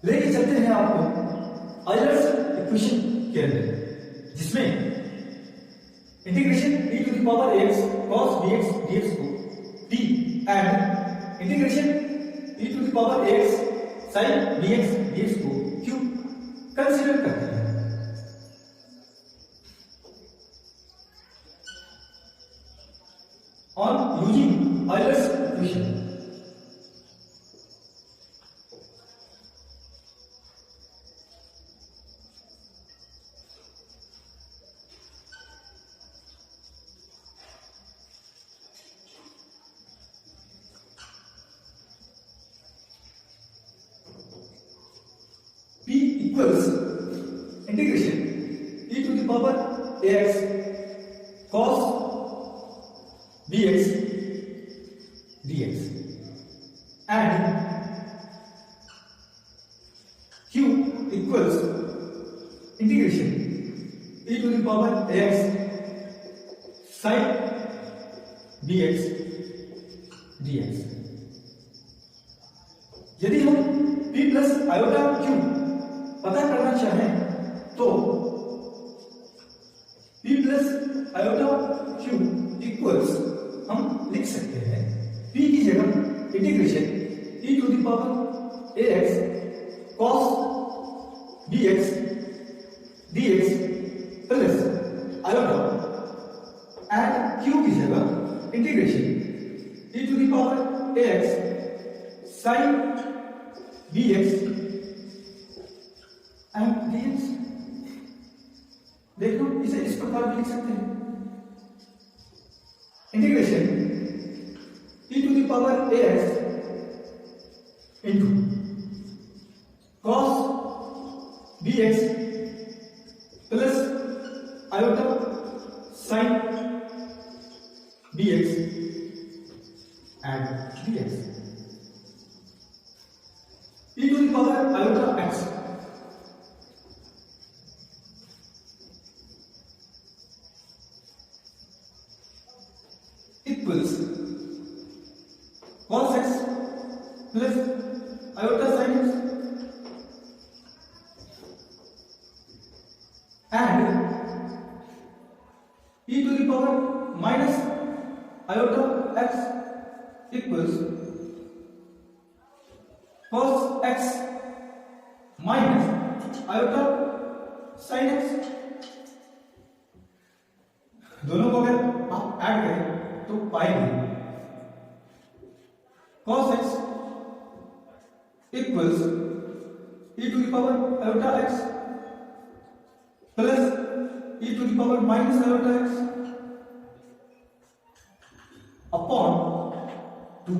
लेके चलते हैं आपको आयलर्स इक्वेशन के अंदर, जिसमें integration e to the power x cos dx dx को t and integration e to the power x sin dx dx को q कंसीडर करते हैं। On using Euler's equation, P equals integration e to the power ax cos dx dx and q equals integration e to the power ax sin dx dx। यदि हम p plus iota q पता करना चाहें तो p plus iota q equals हम लिख सकते हैं p की जगह integration e to the power ax cos dx dx plus iota and q की जगह integration e to the power ax sin dx and dx। देख लो, इसे इस प्रकार भी लिख सकते हैं integration e to the power ax into cos dx plus iota sin dx and dx। e to the power iota x equals cos x plus iota sin x and e to the power minus iota x equals cos x minus iota sin x। दोनों को अगर आप add करें तो पाएंगे cos x equals e to the power iota x plus e to the power minus iota x upon 2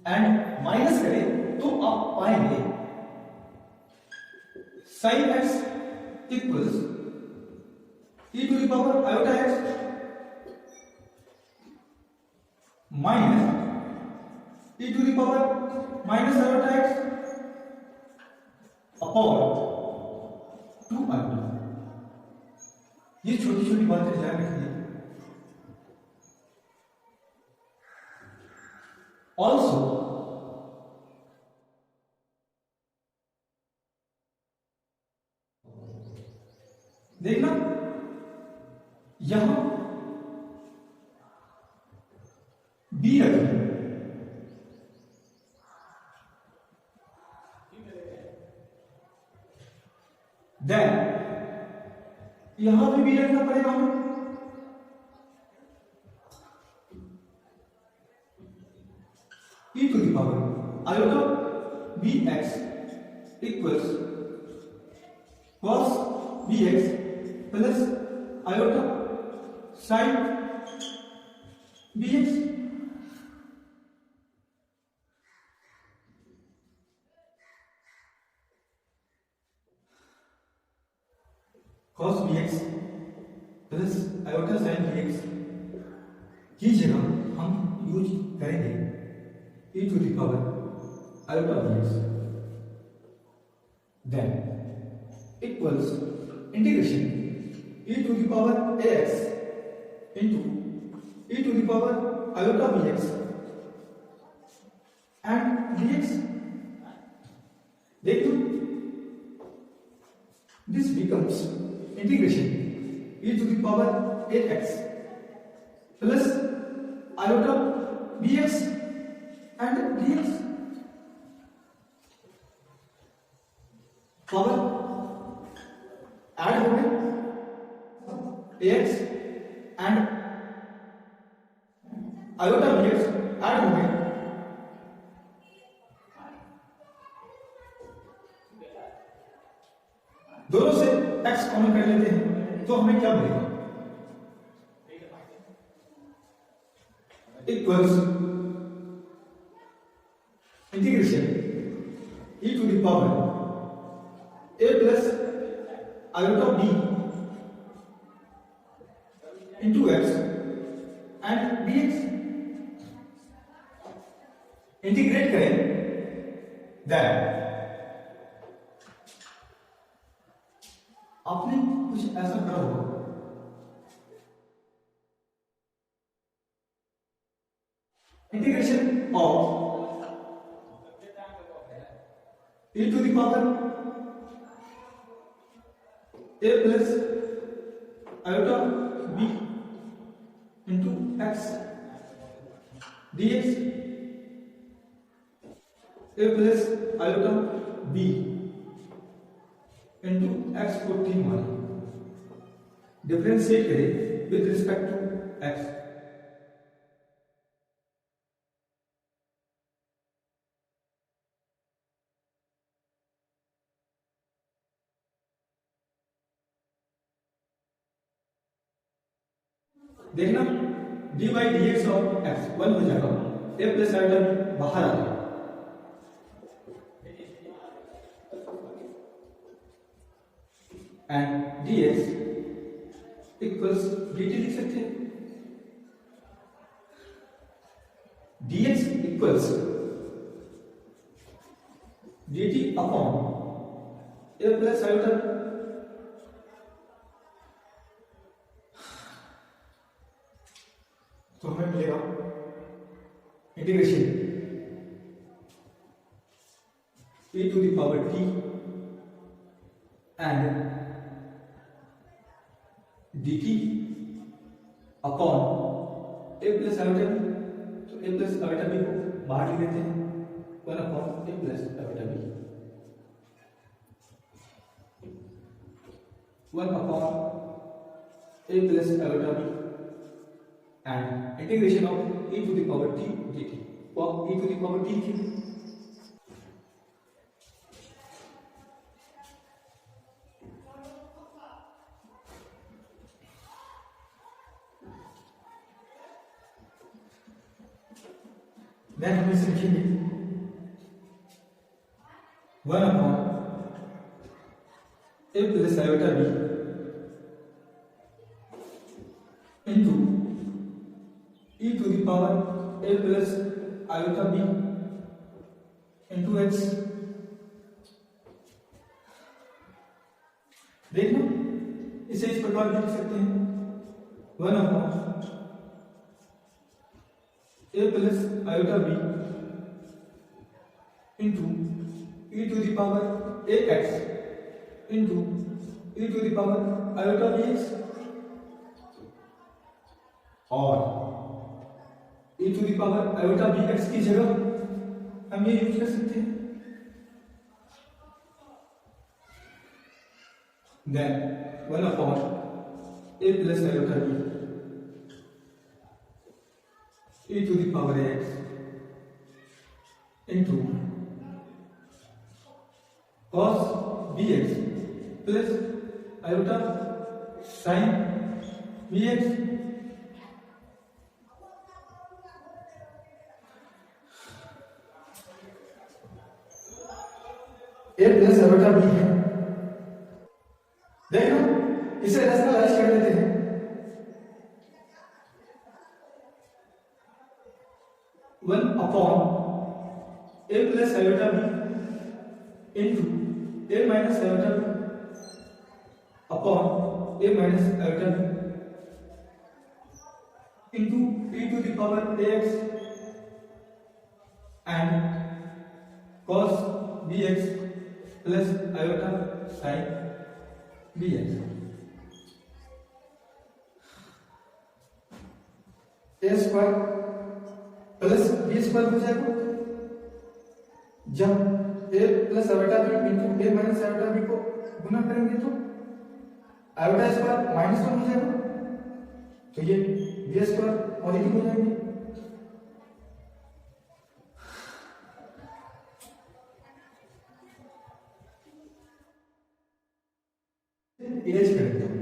and minus करें तो आप पाएंगे sin x equals e to the power iota x minus e to the power minus iota x upon 2 iota. ये छोटी छोटी बातें ध्यान रखिए। ऑल्सो देखना, यहां बी रखें, देन यहां पे बी रखना पड़ेगा हमें, e to the power iota b x equals cos b x plus iota sine B x. cos bx plus iota sin bx की जगह हम यूज करेंगे e to the power iota bx, then equals integration e to the power ax into e to the power iota bx and dx। देख लो, This becomes integration e to the power ax plus iota bx and dx. Power add हो गए ax and iota bx add हो गए, दोनों से x common कर लेते हैं तो हमें क्या मिलेगा, equals integration e to the power a plus iota b into x and dx. Integrate करें दैट आपने कुछ ऐसा करा होगा, integration of e to the power a plus iota b into x dx, a plus iota b into x को t माने, differentiate करें with respect to x. देखना dy dx और x 1 हो जाएगा, a प्लस आइटा बाहर आ जाएगा and dx equals dt लिख सकते हैं, dx equals dt upon a plus iota तो हमें मिलेगा integration e to the power t and dt upon a plus iota b, तो a प्लस आइटा b को बाहर लिख देते हैं, 1 upon a plus iota b, 1 upon a plus iota b and integration of e to the power t dt or e to the power t cube. Then हम इसे लिखेंगे 1 upon a plus iota b into e to the power a plus iota b into x. देखना इसे इस प्रकार लिख सकते हैं 1 upon a plus iota b into e to the power ax into e to the power iota bx और e to the power iota bx की जगह हम ये यूज कर सकते हैं, then 1 upon a plus iota b e to the power x into cos bx plus iota sin bx a plus iota b है। देखो इसे रैशनलाइज कर लेते हैं, one upon a plus iota b into a minus iota b upon a minus iota b into e to the power ax and cos bx plus iota sin b x a square plus b square हो जाएगा जब a plus iota B into a minus iota b को गुना करेंगे तो iota square minus one हो जाएगा तो ये बी स्क्वायर पॉजिटिव हो जाएंगे। इरेज करेंगे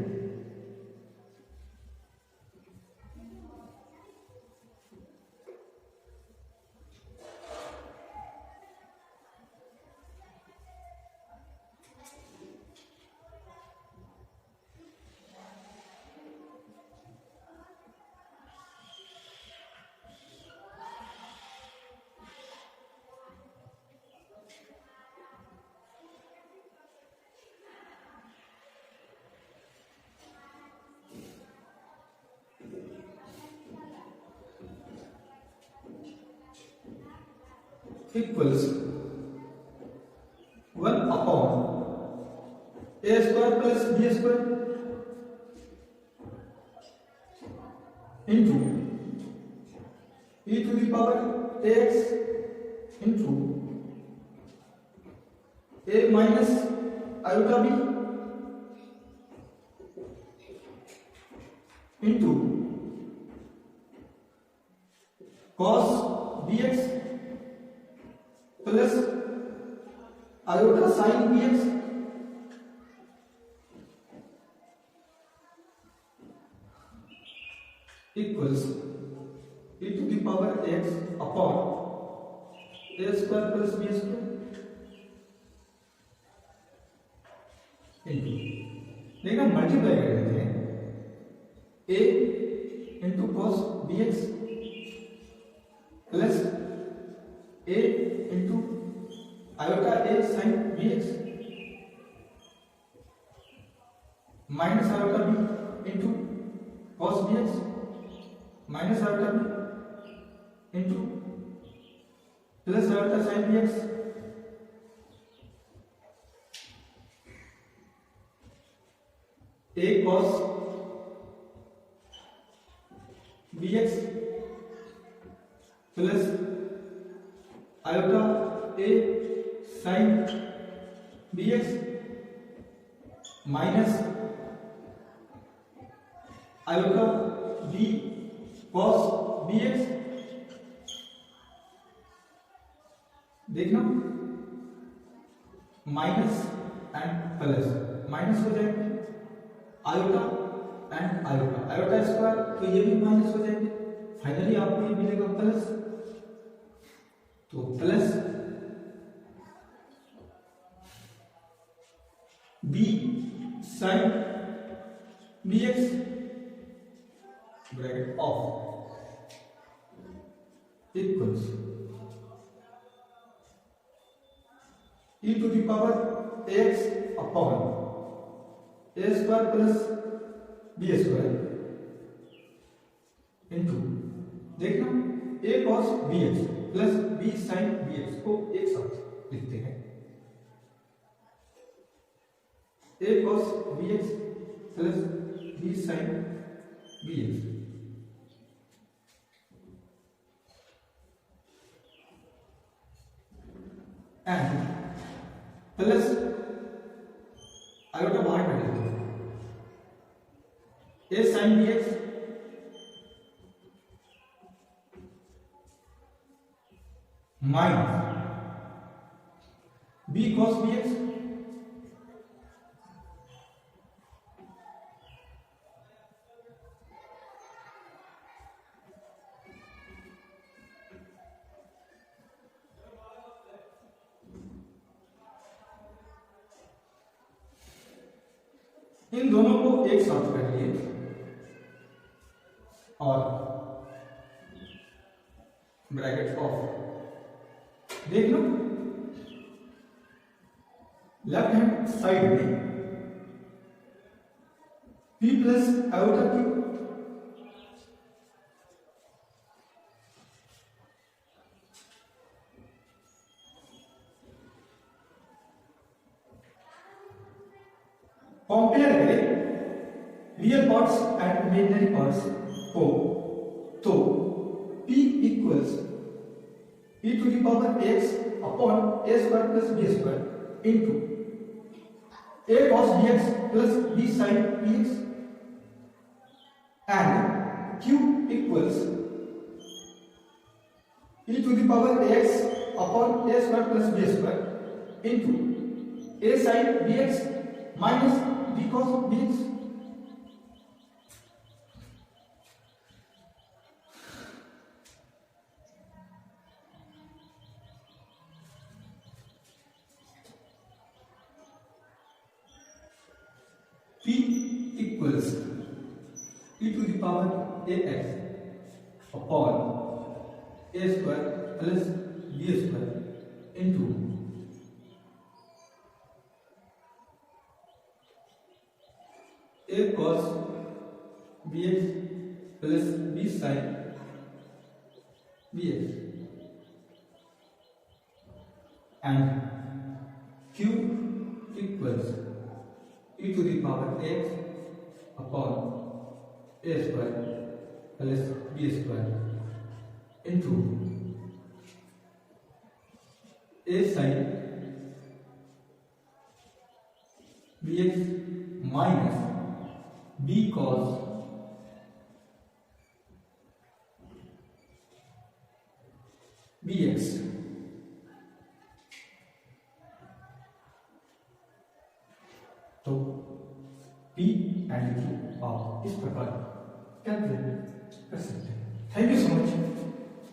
equals 1 upon a square plus b square into e to the power x into a minus iota B into cos bx plus iota sine B x equals e to the power x upon a square plus b square into देखना multiply कर देते हैं a into cos B x plus a into iota A sine B x minus iota B into cos B x minus iota B into plus iota sine B x A cos B x plus iota A sine B x minus iota B cos B X देखना minus and plus minus हो जाएंगे iota and iota iota square तो ये भी minus हो जाएंगे finally आपको ये मिलेगा प्लस तो plus b sine B x bracket of equals e to the power x upon a square plus b square into देखना a cos bx plus b sin bx को एक साथ लिखते हैं a cos bx plus b sin bx and plus iota बाहर कर लेते हैं a sin bx minus b cos bx इन दोनों को एक साथ कर लिए और ब्रैकेट ऑफ देखना लेफ्ट हैंड साइड में p प्लस आयोटा की कंपेयर करें real parts and imaginary parts को, तो p equals e to the power x upon a square plus b square into a cos bx plus b sin bx and q equals e to the power x upon a square plus b square into a sin bx minus b cos bx. P equals e to the power ax upon a square plus b square into a cos bx plus b sin bx and q equals e to the power x upon a square plus b square into a sin bx minus b cos bx. तो P and Q आप इस प्रकार calculate कर सकते हैं। Thank you so much.